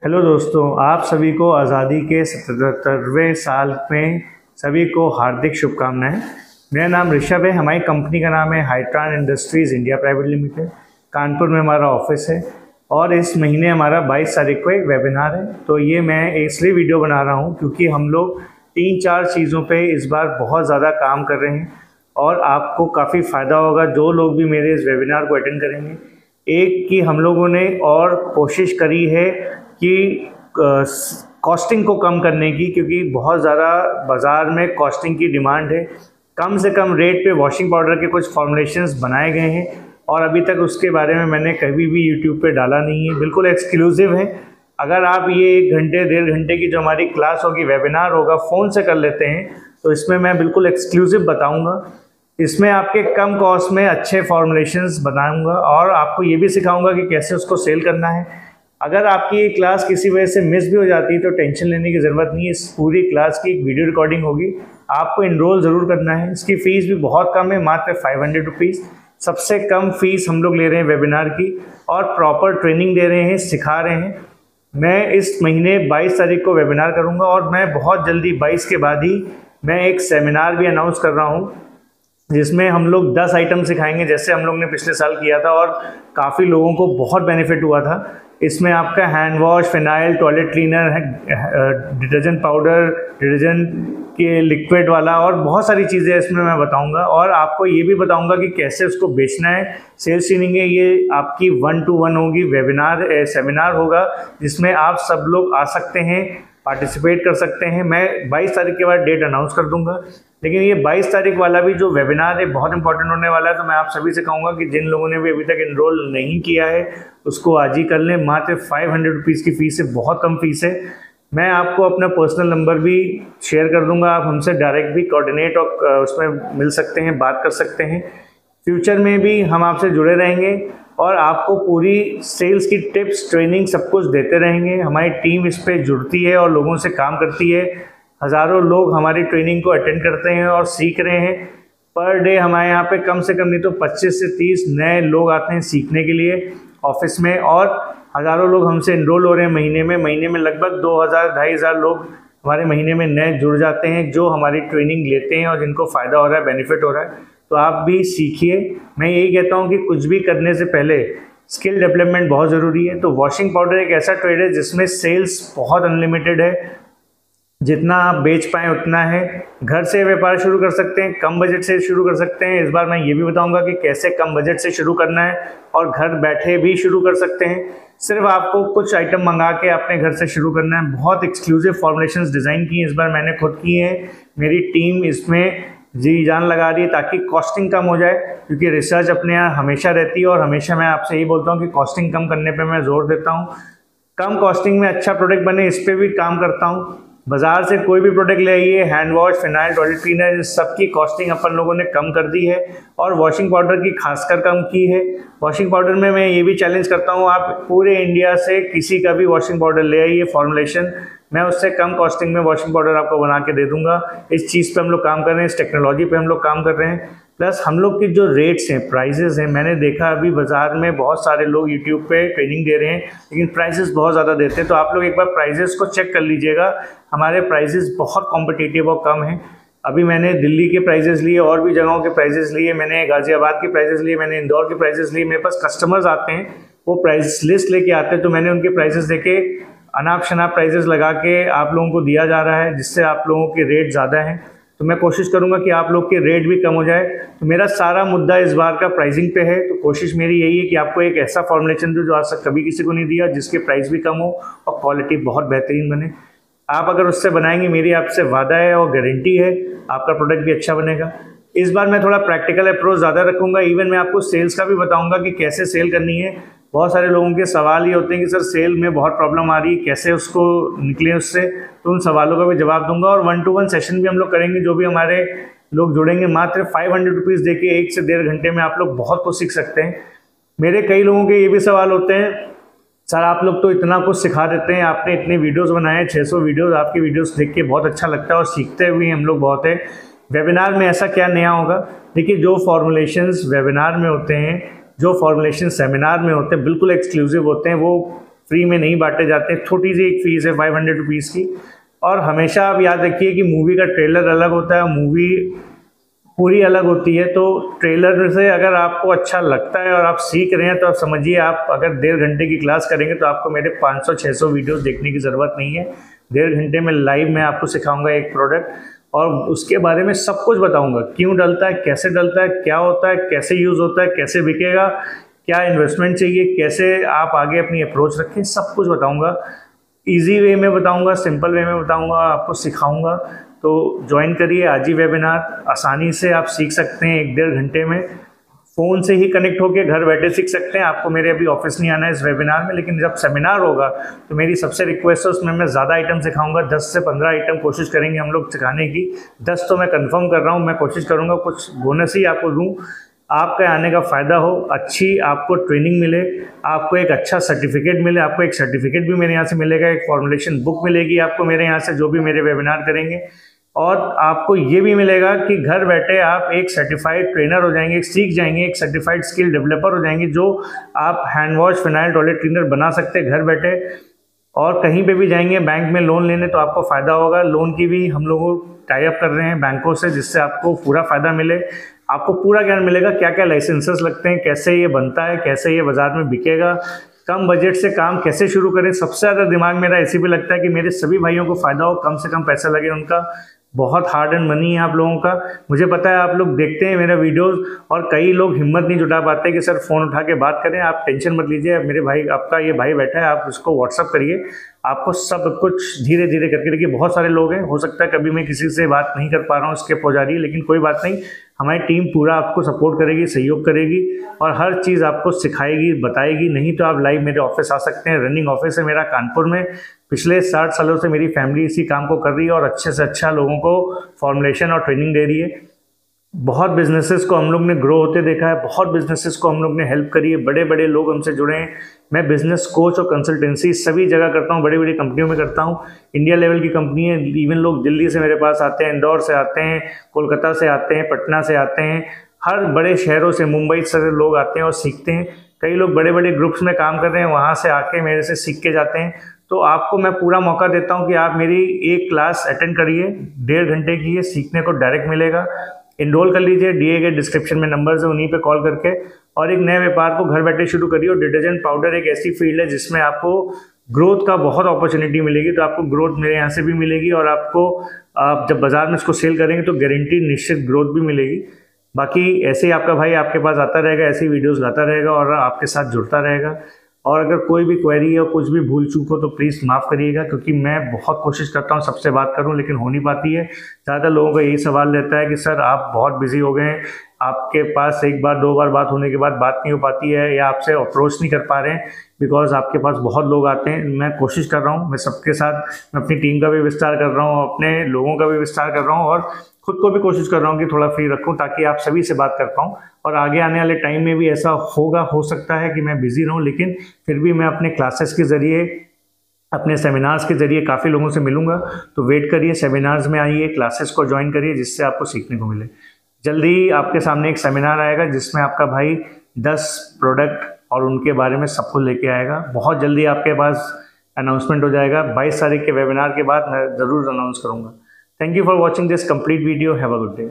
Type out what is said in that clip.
Hello दोस्तों, आप सभी को आज़ादी के 77वें साल में सभी को हार्दिक शुभकामनाएं। मेरा नाम ऋषभ है। हमारी कंपनी का नाम है Hytran industries India private limited. Kanpur में हमारा ऑफिस है और इस महीने हमारा 22 तारीख को एक वेबिनार है। तो ये मैं इसलिए वीडियो बना रहा हूँ क्योंकि हम लोग 3-4 चीज़ों पे इस बार बहुत ज़्यादा काम कर रहे हैं और आपको काफ़ी फ़ायदा होगा जो लोग भी मेरे इस वेबिनार को अटेंड करेंगे। एक कि हम लोगों ने और कोशिश करी है कि कॉस्टिंग को कम करने की, क्योंकि बहुत ज़्यादा बाज़ार में कॉस्टिंग की डिमांड है। कम से कम रेट पे वॉशिंग पाउडर के कुछ फॉर्मुलेशंस बनाए गए हैं और अभी तक उसके बारे में मैंने कभी भी यूट्यूब पे डाला नहीं है। बिल्कुल एक्सक्लूसिव है। अगर आप ये 1 घंटे 1.5 घंटे की जो हमारी क्लास होगी, वेबिनार होगा, फ़ोन से कर लेते हैं तो इसमें मैं बिल्कुल एक्सक्लूसिव बताऊँगा। इसमें आपके कम कॉस्ट में अच्छे फॉर्मुलेशंस बनाऊँगा और आपको ये भी सिखाऊँगा कि कैसे उसको सेल करना है। अगर आपकी ये क्लास किसी वजह से मिस भी हो जाती है तो टेंशन लेने की ज़रूरत नहीं है। इस पूरी क्लास की एक वीडियो रिकॉर्डिंग होगी, आपको इनरोल ज़रूर करना है। इसकी फ़ीस भी बहुत कम है, मात्र 500 रुपीज़। सबसे कम फ़ीस हम लोग ले रहे हैं वेबिनार की और प्रॉपर ट्रेनिंग दे रहे हैं, सिखा रहे हैं। मैं इस महीने 22 तारीख को वेबिनार करूँगा और मैं बहुत जल्दी 22 के बाद ही मैं एक सेमिनार भी अनाउंस कर रहा हूँ जिसमें हम लोग 10 आइटम सिखाएंगे, जैसे हम लोग ने पिछले साल किया था और काफ़ी लोगों को बहुत बेनिफिट हुआ था। इसमें आपका hand wash, phenyl, toilet cleaner, detergent powder, detergent के लिक्विड वाला और बहुत सारी चीज़ें इसमें मैं बताऊंगा और आपको ये भी बताऊंगा कि कैसे उसको बेचना है। सेल्स ट्रेनिंग है, ये आपकी 1 to 1 होगी। वेबिनार सेमिनार होगा जिसमें आप सब लोग आ सकते हैं, पार्टिसिपेट कर सकते हैं। मैं 22 तारीख के बाद डेट अनाउंस कर दूंगा, लेकिन ये 22 तारीख वाला भी जो वेबिनार है बहुत इंपॉर्टेंट होने वाला है। तो मैं आप सभी से कहूँगा कि जिन लोगों ने भी अभी तक इनरोल नहीं किया है उसको आज ही कर लें। मात्र 500 रुपीज़ की फ़ीस है, बहुत कम फीस है। मैं आपको अपना पर्सनल नंबर भी शेयर कर दूंगा, आप हमसे डायरेक्ट भी कोऑर्डिनेट और उसमें मिल सकते हैं, बात कर सकते हैं। फ्यूचर में भी हम आपसे जुड़े रहेंगे और आपको पूरी सेल्स की टिप्स, ट्रेनिंग सब कुछ देते रहेंगे। हमारी टीम इस पर जुड़ती है और लोगों से काम करती है। हज़ारों लोग हमारी ट्रेनिंग को अटेंड करते हैं और सीख रहे हैं। पर डे हमारे यहाँ पे कम से कम नहीं तो 25 से 30 नए लोग आते हैं सीखने के लिए ऑफिस में और हज़ारों लोग हमसे इनरोल हो रहे हैं महीने में लगभग 2000-2500 लोग हमारे महीने में नए जुड़ जाते हैं जो हमारी ट्रेनिंग लेते हैं और जिनको फ़ायदा हो रहा है, बेनिफिट हो रहा है। तो आप भी सीखिए। मैं यही कहता हूँ कि कुछ भी करने से पहले स्किल डेवलपमेंट बहुत ज़रूरी है। तो वॉशिंग पाउडर एक ऐसा ट्रेड है जिसमें सेल्स बहुत अनलिमिटेड है, जितना आप बेच पाएँ उतना है। घर से व्यापार शुरू कर सकते हैं, कम बजट से शुरू कर सकते हैं। इस बार मैं ये भी बताऊंगा कि कैसे कम बजट से शुरू करना है और घर बैठे भी शुरू कर सकते हैं। सिर्फ आपको कुछ आइटम मंगा के अपने घर से शुरू करना है। बहुत एक्सक्लूसिव फॉर्मुलेशंस डिज़ाइन की हैं इस बार मैंने खुद की हैं। मेरी टीम इसमें जी जान लगा रही है ताकि कॉस्टिंग कम हो जाए, क्योंकि रिसर्च अपने यहाँ हमेशा रहती है और हमेशा मैं आपसे यही बोलता हूँ कि कॉस्टिंग कम करने पर मैं ज़ोर देता हूँ। कम कॉस्टिंग में अच्छा प्रोडक्ट बने, इस पर भी काम करता हूँ। बाज़ार से कोई भी प्रोडक्ट ले आइए, hand wash, phenyl, toilet cleaner, सबकी कॉस्टिंग अपन लोगों ने कम कर दी है और वॉशिंग पाउडर की खासकर कम की है। वॉशिंग पाउडर में मैं ये भी चैलेंज करता हूँ, आप पूरे इंडिया से किसी का भी वॉशिंग पाउडर ले आइए फॉर्मुलेशन, मैं उससे कम कॉस्टिंग में वॉशिंग पाउडर आपको बना के दे दूंगा। इस चीज़ पे हम लोग काम कर रहे हैं, इस टेक्नोलॉजी पे हम लोग काम कर रहे हैं। प्लस हम लोग की जो रेट्स हैं, प्राइजेस हैं, मैंने देखा अभी बाज़ार में बहुत सारे लोग यूट्यूब पे ट्रेनिंग दे रहे हैं लेकिन प्राइजेस बहुत ज़्यादा देते हैं। तो आप लोग एक बार प्राइजेस को चेक कर लीजिएगा। हमारे प्राइजेस बहुत कॉम्पिटिटिव और कम हैं। अभी मैंने दिल्ली के प्राइजेस लिए और भी जगहों के प्राइजेस लिए, मैंने गाज़ियाबाद के प्राइजेस लिए, मैंने इंदौर के प्राइजेस लिए। मेरे पास कस्टमर्स आते हैं, वो प्राइस लिस्ट लेके आते हैं, तो मैंने उनके प्राइजेस देके अनाप शनाप प्राइजेस लगा के आप लोगों को दिया जा रहा है, जिससे आप लोगों के रेट ज़्यादा हैं। तो मैं कोशिश करूंगा कि आप लोग के रेट भी कम हो जाए। तो मेरा सारा मुद्दा इस बार का प्राइसिंग पे है। तो कोशिश मेरी यही है कि आपको एक ऐसा फॉर्मुलेशन दूं जो आज तक कभी किसी को नहीं दिया, जिसके प्राइस भी कम हो और क्वालिटी बहुत बेहतरीन बने। आप अगर उससे बनाएंगे, मेरी आपसे वादा है और गारंटी है, आपका प्रोडक्ट भी अच्छा बनेगा। इस बार मैं थोड़ा प्रैक्टिकल अप्रोच ज़्यादा रखूँगा। इवन मैं आपको सेल्स का भी बताऊँगा कि कैसे सेल करनी है। बहुत सारे लोगों के सवाल ये होते हैं कि सर सेल में बहुत प्रॉब्लम आ रही है, कैसे उसको निकलें उससे, तो उन सवालों का भी जवाब दूंगा। और 1 to 1 सेशन भी हम लोग करेंगे। जो भी हमारे लोग जुड़ेंगे, मात्र 500 रुपीज़ दे के 1 से 1.5 घंटे में आप लोग बहुत कुछ सीख सकते हैं। मेरे कई लोगों के ये भी सवाल होते हैं, सर आप लोग तो इतना कुछ सिखा देते हैं, आपने इतने वीडियोज़ बनाए हैं, 600 वीडियोज़, आपकी वीडियोज़ देख के बहुत अच्छा लगता है और सीखते हुए हम लोग बहुत है। वेबिनार में ऐसा क्या नया होगा? देखिए, जो फॉर्मुलेशंस वेबिनार में होते हैं, जो फॉर्मुलेशन सेमिनार में होते हैं, बिल्कुल एक्सक्लूसिव होते हैं। वो फ्री में नहीं बांटे जाते, छोटी सी एक फ़ीस है 500 रुपीज़ की। और हमेशा आप याद रखिए कि मूवी का ट्रेलर अलग होता है, मूवी पूरी अलग होती है। तो ट्रेलर से अगर आपको अच्छा लगता है और आप सीख रहे हैं तो आप समझिए, आप अगर 1.5 घंटे की क्लास करेंगे तो आपको मेरे 500-600 वीडियोस देखने की ज़रूरत नहीं है। 1.5 घंटे में लाइव मैं आपको सिखाऊंगा एक प्रोडक्ट, और उसके बारे में सब कुछ बताऊंगा, क्यों डलता है, कैसे डलता है, क्या होता है, कैसे यूज़ होता है, कैसे बिकेगा, क्या इन्वेस्टमेंट चाहिए, कैसे आप आगे अपनी अप्रोच रखें, सब कुछ बताऊँगा। ईजी वे में बताऊंगा, सिंपल वे में बताऊंगा, आपको सिखाऊंगा। तो ज्वाइन करिए आज ही वेबिनार। आसानी से आप सीख सकते हैं 1-1.5 घंटे में, फ़ोन से ही कनेक्ट होकर घर बैठे सीख सकते हैं। आपको मेरे अभी ऑफिस नहीं आना है इस वेबिनार में, लेकिन जब सेमिनार होगा तो मेरी सबसे रिक्वेस्ट है, उसमें मैं ज़्यादा आइटम सिखाऊंगा। 10 से 15 आइटम कोशिश करेंगे हम लोग सिखाने की। 10 तो मैं कंफर्म कर रहा हूँ, मैं कोशिश करूँगा कुछ बोनस ही आपको दूँ, आपके आने का फ़ायदा हो, अच्छी आपको ट्रेनिंग मिले, आपको एक अच्छा सर्टिफिकेट मिले। आपको एक सर्टिफिकेट भी मेरे यहाँ से मिलेगा, एक फॉर्मुलेशन बुक मिलेगी आपको मेरे यहाँ से, जो भी मेरे वेबिनार करेंगे। और आपको ये भी मिलेगा कि घर बैठे आप एक सर्टिफाइड ट्रेनर हो जाएंगे, सीख जाएंगे, एक सर्टिफाइड स्किल डेवलपर हो जाएंगे, जो आप hand wash, phenyl, toilet cleaner बना सकते हैं घर बैठे। और कहीं पे भी जाएंगे बैंक में लोन लेने तो आपको फ़ायदा होगा। लोन की भी हम लोग टाई अप कर रहे हैं बैंकों से, जिससे आपको पूरा फ़ायदा मिले, आपको पूरा ज्ञान मिलेगा, क्या क्या लाइसेंसेस लगते हैं, कैसे ये बनता है, कैसे ये बाज़ार में बिकेगा, कम बजट से काम कैसे शुरू करें। सबसे ज़्यादा दिमाग मेरा इसी पे लगता है कि मेरे सभी भाइयों को फ़ायदा हो, कम से कम पैसा लगे उनका। बहुत हार्ड एंड मनी है आप लोगों का, मुझे पता है। आप लोग देखते हैं मेरा वीडियोस और कई लोग हिम्मत नहीं जुटा पाते कि सर फ़ोन उठा के बात करें। आप टेंशन मत लीजिए, मेरे भाई, आपका ये भाई बैठा है, आप उसको व्हाट्सअप करिए, आपको सब कुछ धीरे धीरे करके। देखिए बहुत सारे लोग हैं, हो सकता है कभी मैं किसी से बात नहीं कर पा रहा हूँ, स्किप हो जा रही है, लेकिन कोई बात नहीं, हमारी टीम पूरा आपको सपोर्ट करेगी, सहयोग करेगी और हर चीज़ आपको सिखाएगी, बताएगी। नहीं तो आप लाइव मेरे ऑफिस आ सकते हैं। रनिंग ऑफिस है मेरा कानपुर में। पिछले 60 सालों से मेरी फैमिली इसी काम को कर रही है और अच्छे से अच्छा लोगों को फॉर्मुलेशन और ट्रेनिंग दे रही है। बहुत बिजनेसेस को हम लोग ने ग्रो होते देखा है, बहुत बिजनेसेस को हम लोग ने हेल्प करी है, बड़े बड़े लोग हमसे जुड़े हैं। मैं बिजनेस कोच और कंसल्टेंसी सभी जगह करता हूँ, बड़ी बड़ी कंपनियों में करता हूँ। इंडिया लेवल की कंपनी है, इवन लोग दिल्ली से मेरे पास आते हैं, इंदौर से आते हैं, कोलकाता से आते हैं, पटना से आते हैं, हर बड़े शहरों से, मुंबई से लोग आते हैं और सीखते हैं। कई लोग बड़े बड़े ग्रुप्स में काम कर रहे हैं, वहाँ से आके मेरे से सीख के जाते हैं। तो आपको मैं पूरा मौका देता हूँ कि आप मेरी एक क्लास अटेंड करिए, 1.5 घंटे की है, सीखने को डायरेक्ट मिलेगा। इनरोल कर लीजिए, दिए गए डिस्क्रिप्शन में नंबर्स है, उन्हीं पे कॉल करके, और एक नए व्यापार को घर बैठे शुरू करिए। और डिटर्जेंट पाउडर एक ऐसी फील्ड है जिसमें आपको ग्रोथ का बहुत अपॉर्चुनिटी मिलेगी। तो आपको ग्रोथ मेरे यहाँ से भी मिलेगी और आपको आप जब बाजार में इसको सेल करेंगे तो गारंटी निश्चित ग्रोथ भी मिलेगी। बाकी ऐसे ही आपका भाई आपके पास आता रहेगा, ऐसी वीडियोस लाता रहेगा और आपके साथ जुड़ता रहेगा। और अगर कोई भी क्वेरी हो, कुछ भी भूल चूक हो तो प्लीज़ माफ़ करिएगा, क्योंकि मैं बहुत कोशिश करता हूँ सबसे बात करूँ, लेकिन हो नहीं पाती है। ज़्यादा लोगों का यही सवाल रहता है कि सर आप बहुत बिजी हो गए हैं, आपके पास एक बार 2 बार बात होने के बाद बात नहीं हो पाती है, या आपसे अप्रोच नहीं कर पा रहे हैं बिकॉज आपके पास बहुत लोग आते हैं। मैं कोशिश कर रहा हूँ, मैं सबके साथ, मैं अपनी टीम का भी विस्तार कर रहा हूँ, अपने लोगों का भी विस्तार कर रहा हूँ और खुद को भी कोशिश कर रहा हूँ कि थोड़ा फ्री रखूँ ताकि आप सभी से बात कर पाऊँ। और आगे आने वाले टाइम में भी ऐसा होगा, हो सकता है कि मैं बिज़ी रहूँ, लेकिन फिर भी मैं अपने क्लासेस के ज़रिए, अपने सेमिनार्स के ज़रिए काफ़ी लोगों से मिलूंगा। तो वेट करिए, सेमिनार्स में आइए, क्लासेस को ज्वाइन करिए, जिससे आपको सीखने को मिले। जल्दी आपके सामने एक सेमिनार आएगा जिसमें आपका भाई 10 प्रोडक्ट और उनके बारे में सब कुछ लेके आएगा। बहुत जल्दी आपके पास अनाउंसमेंट हो जाएगा। 22 तारीख के वेबिनार के बाद मैं ज़रूर अनाउंस करूँगा। Thank you for watching this complete video. Have a good day.